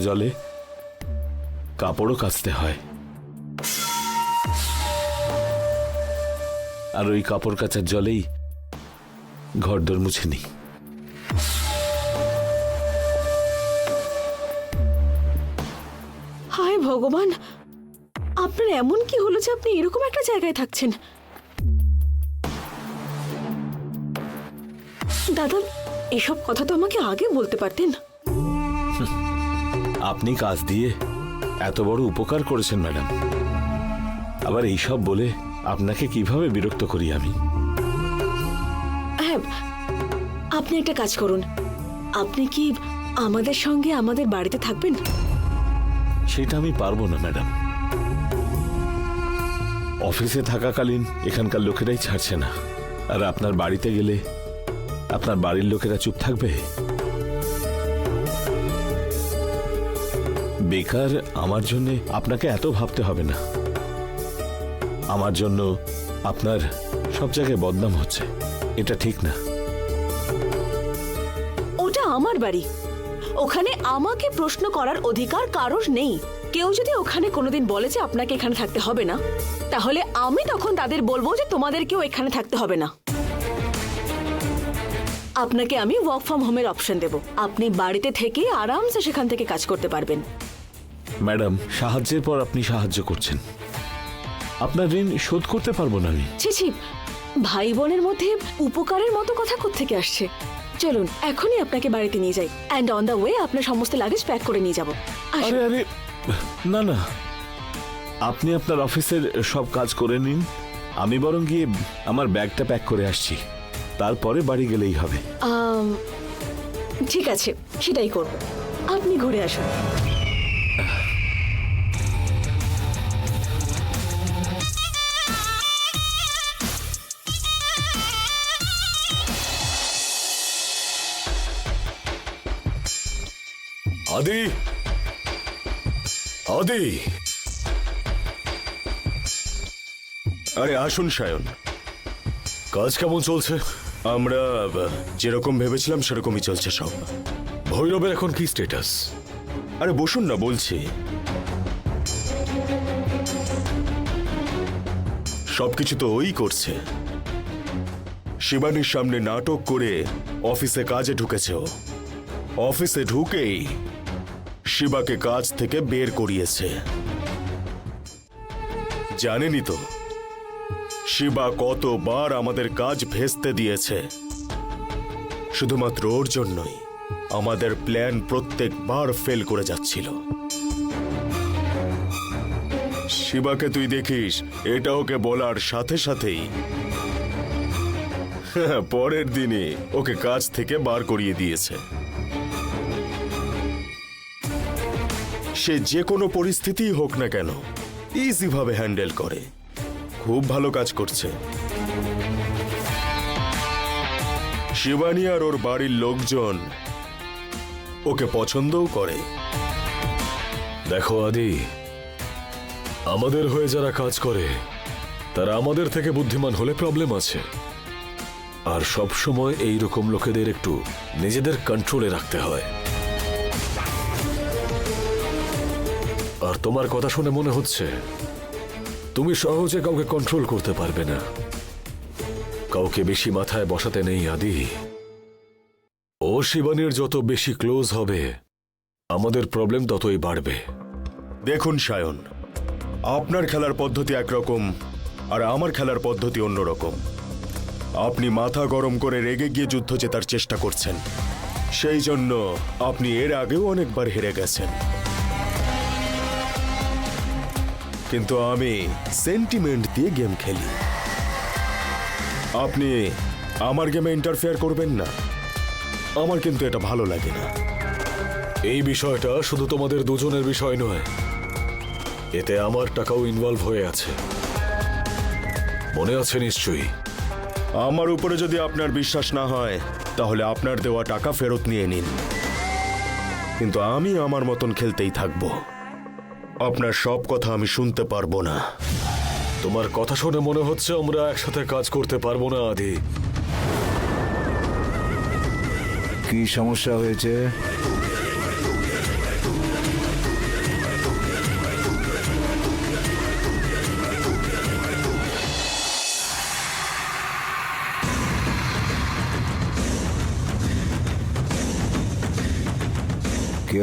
জলে কাপড়ও কাচতে হয়, আর ওই কাপড় কাচার জলেই ঘরদোর মুছে নিই। হায় ভগবান, আপনার এমন কি হলো যে আপনি এরকম একটা জায়গায় থাকছেন? দাদা, এসব কথা তো আমাকে আগে বলতে পারতেন। আপনি কাজ দিয়ে এত বড় উপকার করেছেন ম্যাডাম, আবার এইসব বলে আপনাকে কিভাবে বিরক্ত করি আমি? হ্যাঁ, আপনি একটা কাজ করুন, আপনি কি আমাদের সঙ্গে আমাদের বাড়িতে থাকবেন? সেটা আমি পারবো না ম্যাডাম। অফিসে থাকাকালীন এখানকার লোকেরাই ছাড়ছে না, আর আপনার বাড়িতে গেলে আপনার বাড়ির লোকেরা চুপ থাকবে? বেকার আমার জন্য আপনাকে এত ভাবতে হবে না। আমার জন্য আপনার সব জায়গায় বদনাম হচ্ছে, এটা ঠিক না। ওটা আমার বাড়ি, ওখানে আমাকে প্রশ্ন করার অধিকার কারোর নেই। কেউ যদি ওখানে কোনোদিন বলে যে আপনাকে এখানে থাকতে হবে না, তাহলে আমি তখন তাদের বলবো যে তোমাদেরকেও এখানে থাকতে হবে না। আপনাকে আমি ওয়ার্ক ফ্রম হোমের অপশন দেব, আপনি বাড়িতে থেকে আরামসে সেখান থেকে কাজ করতে পারবেন। ম্যাডাম, সাহায্যের পর আপনি সাহায্য করছেন, আপনার ঋণ শোধ করতে পারবো না আমি। ছি ছি, ভাই বোনের মধ্যে উপকারের মতো কথা কোত্থেকে আসছে? চলুন এখনই আপনাকে বাড়িতে নিয়ে যাই, অ্যান্ড অন দ্য ওয়ে আপনার সমস্ত লাগেজ প্যাক করে নিয়ে যাব। আরে আরে, না না, আপনি আপনার অফিসের সব কাজ করে নিন, আমি বরং গিয়ে আমার ব্যাগটা প্যাক করে আসছি, তারপরে বাড়ি গেলেই হবে। ঠিক আছে, সেটাই করব, আপনি ঘুরে আসুন। আদি, আদি, আরে আসুন সায়ন। কাজ কেমন চলছে? আমরা যেরকম ভেবেছিলাম সেরকমই চলছে সব। ভৈরবের এখন কি স্ট্যাটাস? আরে বসুন না, বলছি। সবকিছু তো ওই করছে। শিবানীর সামনে নাটক করে অফিসে কাজে ঢুকেছে ও। অফিসে ঢুকেই শিবাকে কাজ থেকে বের করিয়েছে। জানেনই তো শিবা কতবার আমাদের কাজ ভেস্তে দিয়েছে। শুধুমাত্র ওর জন্যই আমাদের প্ল্যান প্রত্যেকবার ফেল করে যাচ্ছিল। শিবাকে তুই দেখিস, এটা ওকে বলার সাথে সাথেই পরের দিনে ওকে কাজ থেকে বার করিয়ে দিয়েছে। সে যে কোনো পরিস্থিতি হোক না কেন ইজি ভাবে হ্যান্ডেল করে, খুব ভালো কাজ করছে। শিবানী আর ওর বাড়ির লোকজন ওকে পছন্দও করে। দেখো আদি, আমাদের হয়ে যারা কাজ করে তারা আমাদের থেকে বুদ্ধিমান হলে প্রবলেম আছে, আর সব সময় এই রকম লোকেদের একটু নিজেদের কন্ট্রোলে রাখতে হয়। আর তোমার কথা শুনে মনে হচ্ছে তুমি সহজে কাউকে কন্ট্রোল করতে পারবে না। কাউকে বেশি মাথায় বসাতে নেই আদি। ও শিবানীর যত বেশি ক্লোজ হবে আমাদের প্রবলেম ততই বাড়বে। দেখুন সায়ন, আপনার খেলার পদ্ধতি একরকম আর আমার খেলার পদ্ধতি অন্যরকম। আপনি মাথা গরম করে রেগে গিয়ে যুদ্ধ জেতার চেষ্টা করছেন, সেই জন্য আপনি এর আগেও অনেকবার হেরে গেছেন। কিন্তু আমি সেন্টিমেন্ট দিয়ে গেম খেলি। আপনি আমার গেমে ইন্টারফেয়ার করবেন না, আমার কিন্তু এটা ভালো লাগে না। এই বিষয়টা শুধু তোমাদের দুজনের বিষয় নয়, এতে আমার টাকাও ইনভলভ হয়ে আছে, মনে আছে নিশ্চয়ই। আমার উপরে যদি আপনার বিশ্বাস না হয় তাহলে আপনার দেওয়া টাকা ফেরত নিয়ে নিন, কিন্তু আমি আমার মতন খেলতেই থাকবো। আপনার সব কথা আমি শুনতে পারবো না। তোমার কথা শুনে মনে হচ্ছে আমরা একসাথে কাজ করতে পারবো না আদি। কি সমস্যা হয়েছে?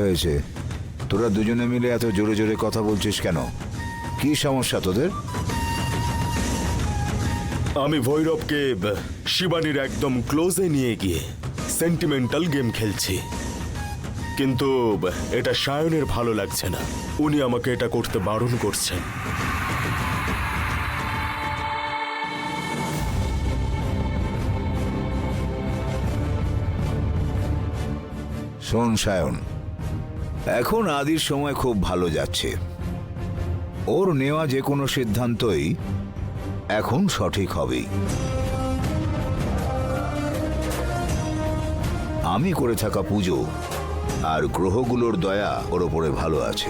হয়েছে? তোরা দুজনে মিলে এত জোরে জোরে কথা বলছিস কেন? কি সমস্যা তোদের? আমি ভৈরবকে শিবানীর একদম ক্লোজে নিয়ে গিয়ে সেন্টিমেন্টাল গেম খেলছি, কিন্তু এটা সায়নের ভালো লাগছে না। উনি আমাকে এটা করতে বারণ করছেন। শোন সায়ন, এখন আদির সময় খুব ভালো যাচ্ছে। ওর নেওয়া যে কোনো সিদ্ধান্তই এখন সঠিক হবেই। আমি করে থাকা পুজো আর গ্রহগুলোর দয়া ওর ওপরে ভালো আছে।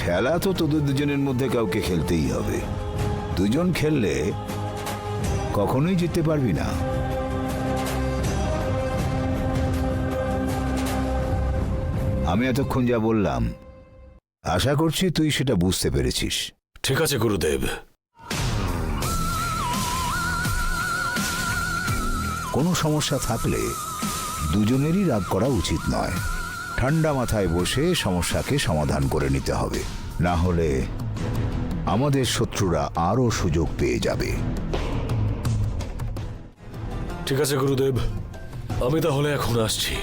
খেলা তো তোদের দুজনের মধ্যে কাউকে খেলতেই হবে। দুজন খেললে কখনোই জিততে পারবি না। আমি এতক্ষণ যা বললাম আশা করছি তুই সেটা বুঝতে পেরেছিস। ঠিক আছে গুরুদেব। কোনো সমস্যা থাকলে দুজনেরই রাগ করা উচিত নয়। ঠান্ডা মাথায় বসে সমস্যাকে সমাধান করে নিতে হবে, না হলে আমাদের শত্রুরা আরও সুযোগ পেয়ে যাবে। ঠিক আছে গুরুদেব, আমি তাহলে এখন আসছি।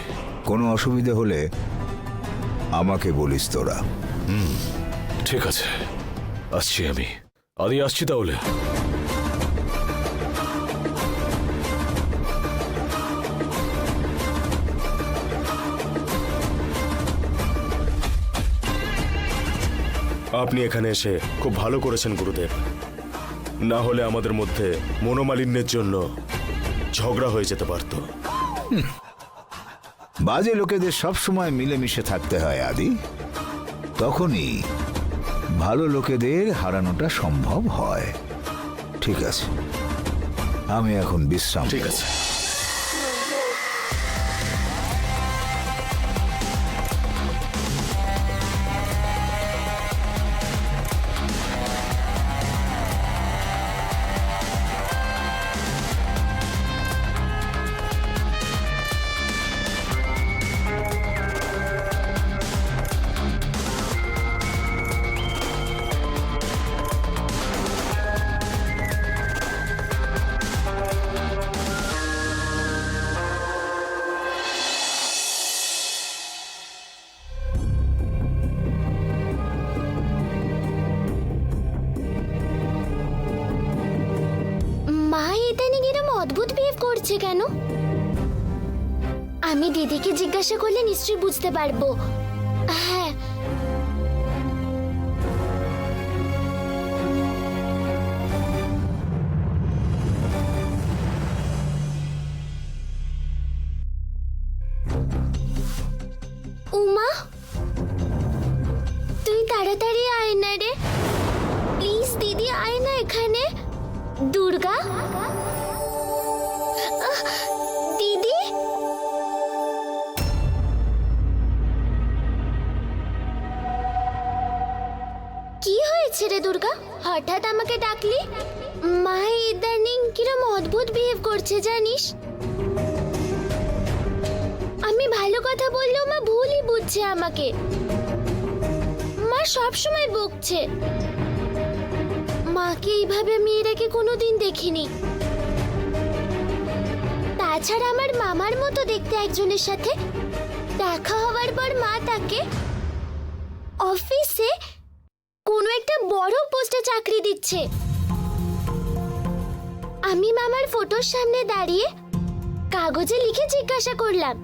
কোনো অসুবিধে হলে আমাকে বলিস তোরা। ঠিক আছে, আসছি আমি। আদি আসছি তাহলে। আপনি এখানে এসে খুব ভালো করেছেন গুরুদেব, না হলে আমাদের মধ্যে মনোমালিন্যের জন্য ঝগড়া হয়ে যেতে পারত। বাজে লোকেদের সবসময় মিলেমিশে থাকতে হয় আদি, তখনই ভালো লোকেদের হারানোটা সম্ভব হয়। ঠিক আছে, আমি এখন বিশ্রাম। ঠিক আছে। মা ইদানিং এরম অদ্ভুত বিহেভ করছে কেন? আমি দিদিকে জিজ্ঞাসা করলে নিশ্চয়ই বুঝতে পারবো। হ্যাঁ, উমা, তুই তাড়াতাড়ি আয় না রে, প্লিজ দিদি আয় না এখানে। দুর্গা, দিদি, কি হয়েছে রে দুর্গা? হঠাৎ আমাকে ডাকলি? মা ইদানিং কিরম অদ্ভুত বিহেভ করছে জানিস? আমি ভালো কথা বললেও মা ভুলই বুঝছে আমাকে। মা সব সময় বকছে। মাকে এইভাবে আমি এর আগে কোনোদিন দেখিনি। তাছাড়া আমার মামার মতো দেখতে একজনের সাথে দেখা হওয়ার পর মা তাকে অফিসে কোনো একটা বড় পোস্টে চাকরি দিচ্ছে। আমি মামার ফটোর সামনে দাঁড়িয়ে কাগজে লিখে জিজ্ঞাসা করলাম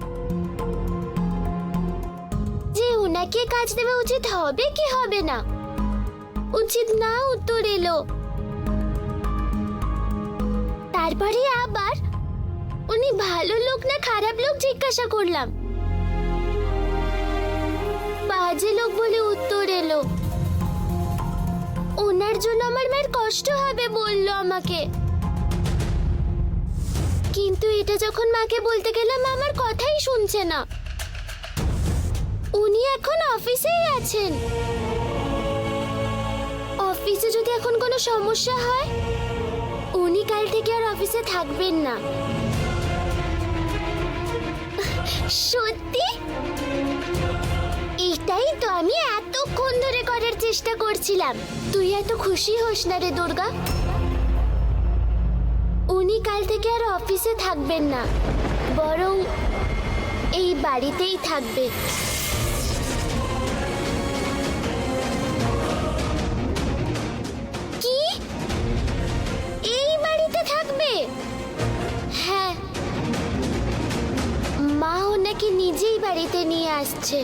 যে ওনাকে কাজ দেওয়া উচিত হবে কি হবে না। উচিত না উত্তর এলো। তারপরে আবার উনি ভালো লোক না খারাপ লোক জিজ্ঞাসা করলাম। বাজে লোক বলে উত্তর এলো। ওনার জন্য আমার মায়ের কষ্ট হবে বললো আমাকে। কিন্তু এটা যখন মাকে বলতে গেলাম আমার কথাই শুনছে না। উনি এখন অফিসেই আছেন। অফিসে যদি এখন কোনো সমস্যা হয় উনি কাল থেকে আর অফিসে থাকবেন না। সত্যি? এটাই তো আমি এতক্ষণ ধরে করার চেষ্টা করছিলাম। তুই এত খুশি হোস না রে দুর্গা। উনি কাল থেকে আর অফিসে থাকবেন না, বরং এই বাড়িতেই থাকবে। কি? এই বাড়িতে থাকবে? হ্যাঁ, মা ওনাকে নিজেই বাড়িতে নিয়ে আসছে।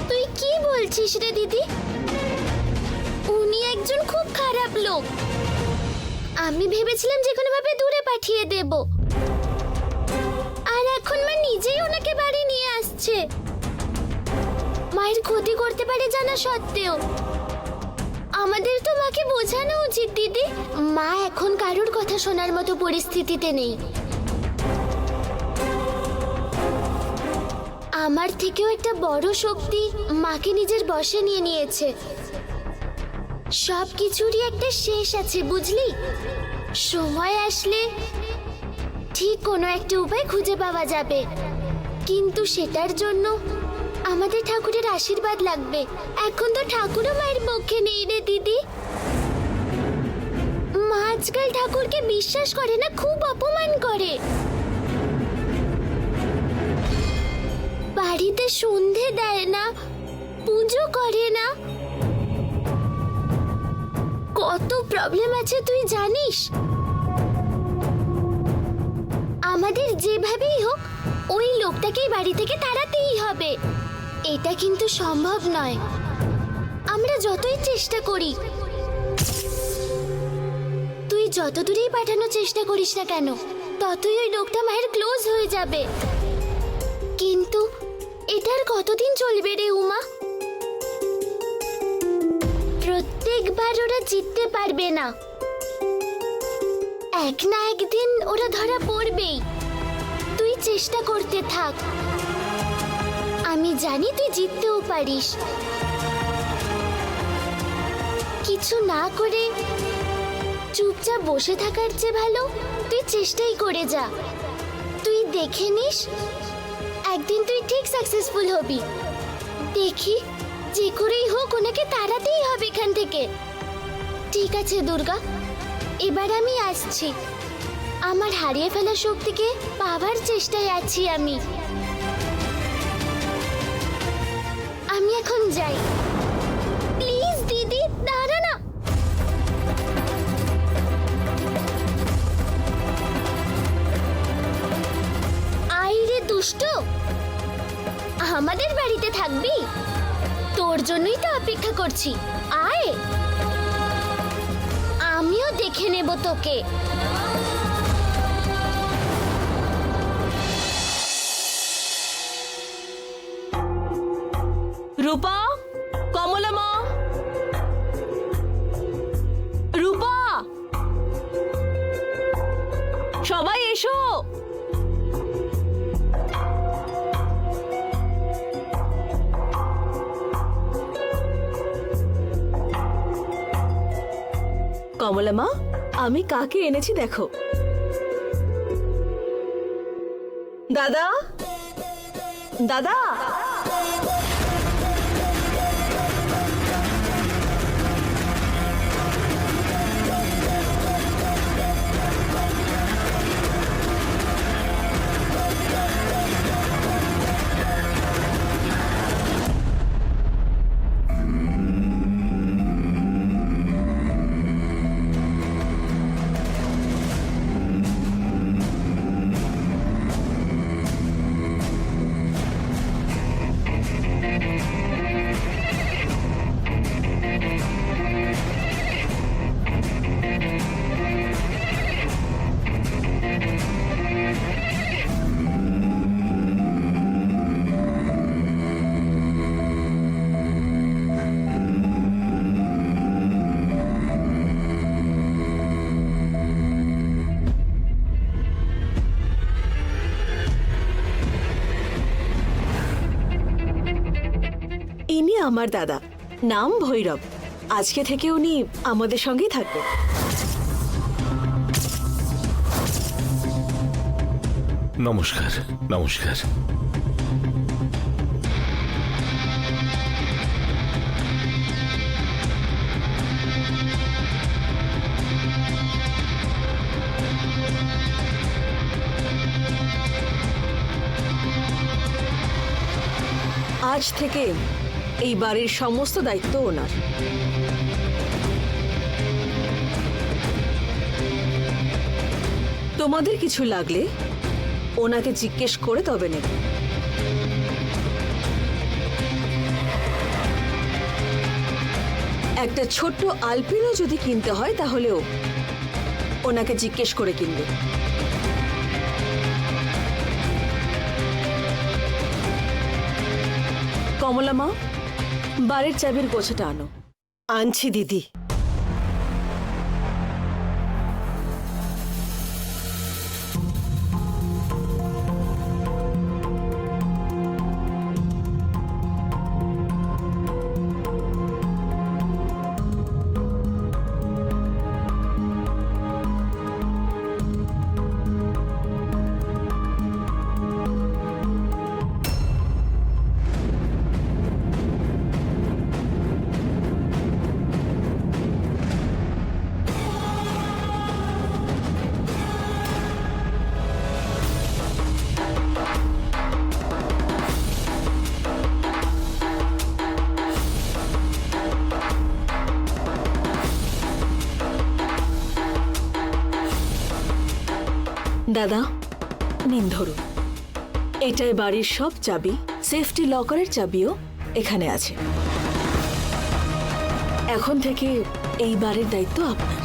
তুই কি বলছিস রে দিদি? উনি একজন খুব খারাপ লোক। আমি ভেবেছিলাম যে কোনো ভাবে দূরে পাঠিয়ে দেব, আর এখন মা নিজেই ওনাকে বাড়ি নিয়ে আসছে। মায়ের ক্ষতি করতে পারে জানা সত্ত্বেও। আমাদের তো মাকে বোঝানো উচিত দিদি। মা এখন কারোর কথা শোনার মতো পরিস্থিতিতে নেই। আমার থেকেও একটা বড় শক্তি মাকে নিজের বশে নিয়ে নিয়েছে। সব কিছুরই একটা শেষ আছে, বুঝলি? সময় আসলে ঠিক কোনো একটা উপায় খুঁজে পাওয়া যাবে, কিন্তু সেটার জন্য আমাদের ঠাকুরের আশীর্বাদ লাগবে। এখন তো ঠাকুরও মায়ের পক্ষে নেই রে দিদি। মা আজকাল ঠাকুরকে বিশ্বাস করে না, খুব অপমান করে। বাড়িতে সন্ধে দেয় না, পুজো করে না। কত প্রবলেম আছে তুই জানিস। আমাদের যেভাবেই হোক ওই লোকটাকেই বাড়ি থেকে তাড়াতেই হবে। এটা কিন্তু সম্ভব নয়, আমরা যতই চেষ্টা করি। তুই যত দূরেই পাঠানোর চেষ্টা করিস না কেন, ততই ওই লোকটা মায়ের ক্লোজ হয়ে যাবে। কিন্তু এটার কতদিন চলবে রে উমা? প্রত্যেকবার ওরা জিততে পারবে না, এক না একদিন ওরা ধরা পড়বেই। তুই চেষ্টা করতে থাক, আমি জানি তুই জিততেও পারিস। কিছু না করে চুপচাপ বসে থাকার চেয়ে ভালো তুই চেষ্টাই করে যা। তুই দেখে নিস, একদিন তুই ঠিক সাকসেসফুল হবি। দেখি, যে করেই হোক ওনাকে তাড়াতেই হবে এখান থেকে। ঠিক আছে দুর্গা, এবার আমি আসছি। আমার হারিয়ে ফেলা শক্তিকে পাওয়ার চেষ্টায় আছি আমি। আমি এখন যাই। প্লিজ দিদি, দাঁড়া না। আই রে দুষ্ট, আমাদের বাড়িতে থাকবি? তোর জন্যই তো অপেক্ষা করছি। আয়, আমিও দেখে নেব তোকে। রূপা, কমলা মা, রূপা, সবাই এসো। কমলা মা, আমি কাকে এনেছি দেখো। দাদা, দাদা, ইনি আমার দাদা, নাম ভৈরব। আজকে থেকে উনি আমাদের সঙ্গেই থাকবেন। নমস্কার, নমস্কার। আজ থেকে এই বাড়ির সমস্ত দায়িত্ব ওনার। তোমাদের কিছু লাগলে ওনাকে জিজ্ঞেস করে তবে নেবে। একটা ছোট্ট আলপিনও যদি কিনতে হয় তাহলেও ওনাকে জিজ্ঞেস করে কিনবে। কমলা মা, বাড়ির চাবির গোছাটা আনো। আনছি দিদি। দাদা, নিন ধরুন। এটাই বাড়ির সব চাবি, সেফটি লকারের চাবিও এখানে আছে। এখন থেকে এই বাড়ির দায়িত্ব আপনার।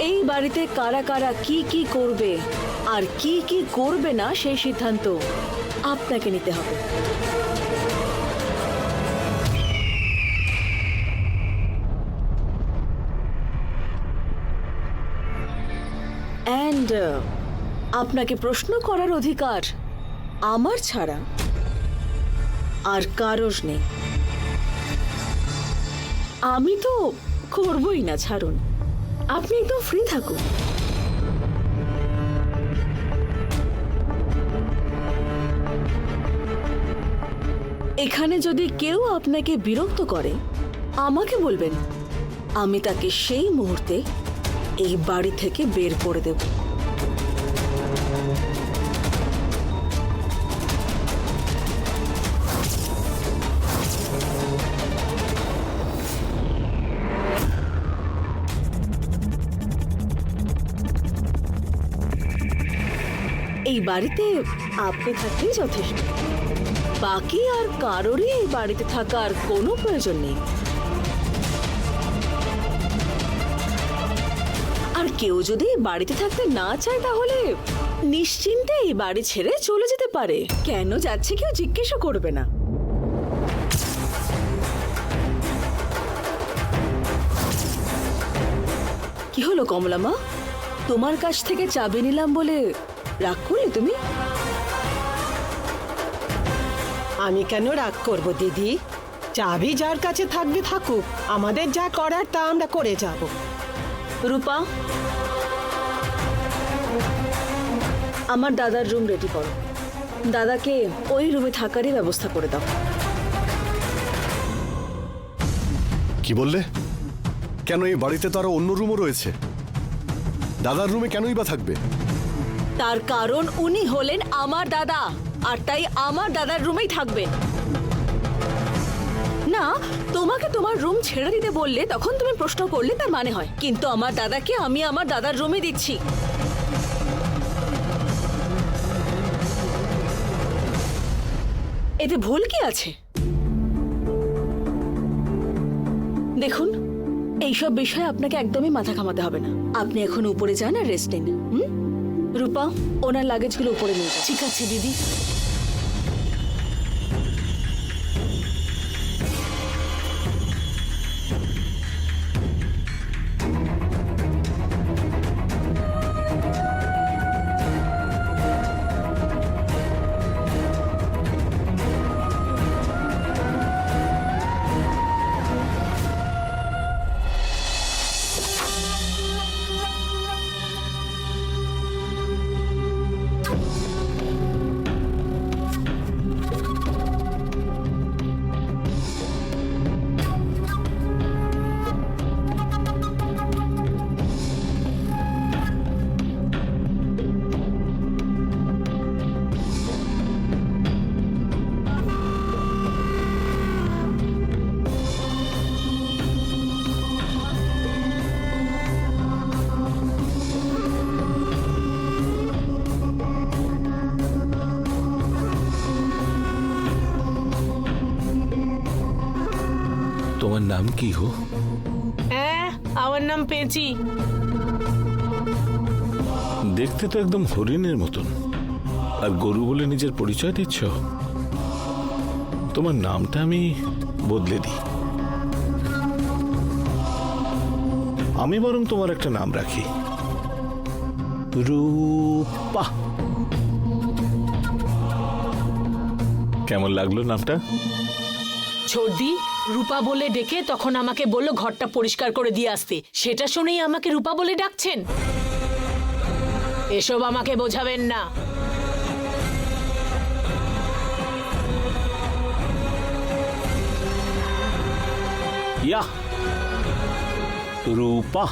এই বাড়িতে কারা কারা কি কি করবে আর কি কি করবে না সেই সিদ্ধান্ত আপনাকে নিতে হবে। অ্যান্ড আপনাকে প্রশ্ন করার অধিকার আমার ছাড়া আর কারোর নেই। আমি তো করবই না, ছাড়ুন। আপনি একদম ফ্রি থাকুন। এখানে যদি কেউ আপনাকে বিরক্ত করে আমাকে বলবেন, আমি তাকে সেই মুহূর্তে এই বাড়ি থেকে বের করে দেব। এই বাড়িতে আপনি থাকলেই যথেষ্ট। বাকি আর কারোরই এই বাড়িতে থাকার কোনো প্রয়োজন নেই। আর কেউ যদি এই বাড়িতে থাকতে না চায় তাহলে নিশ্চিন্তে এই বাড়ি ছেড়ে চলে যেতে পারে। কেন যাচ্ছে কেউ জিজ্ঞেসও করবে না। কি হলো কমলা মা, তোমার কাছ থেকে চাবি নিলাম বলে রাগ করলে তুমি? আমি কেন রাগ করব দিদি? চাবি যার কাছে থাকবে থাকুক, আমাদের যা করার তা আমরা করে যাব। রূপা, আমার দাদার রুম রেডি করো। দাদাকে ওই রুমে থাকারই ব্যবস্থা করে দাও। কি বললে? কেন, এই বাড়িতে তো আরো অন্য রুমও রয়েছে। দাদার রুমে কেনই বা থাকবে? তার কারণ উনি হলেন আমার দাদা, আর তাই আমার দাদার রুমেই থাকবেন। না, তোমাকে তোমার রুম ছেড়ে দিতে বললে তখন তুমি প্রশ্ন করলে তার মানে হয়, কিন্তু আমার দাদাকে আমি আমার দাদার রুমে দিচ্ছি। এতে ভুল কি আছে? দেখুন, এইসব বিষয়ে আপনাকে একদমই মাথা ঘামাতে হবে না। আপনি এখন উপরে যান আর রেস্ট নিন। রূপা, ওনার লাগেজগুলো উপরে নিয়ে যাও। ঠিক আছে দিদি। তোমার নাম কি গো? হ্যাঁ, আমার নাম পেঁচি। দেখতে তো একদম হরিণের মতন, আর গরু বলে নিজের পরিচয় দিচ্ছ। তোমার নামটা আমি বদলে দিই। আমি বরং তোমার একটা নাম রাখি, রূপা। কেমন লাগলো নামটা? ছোটদি রূপা বলে ডেকে তখন আমাকে বলল ঘরটা পরিষ্কার করে দিয়ে আসতে, সেটা শুনেই আমাকে রূপা বলে ডাকছেন? এসব আমাকে বোঝাবেন না। ইয়া রূপা।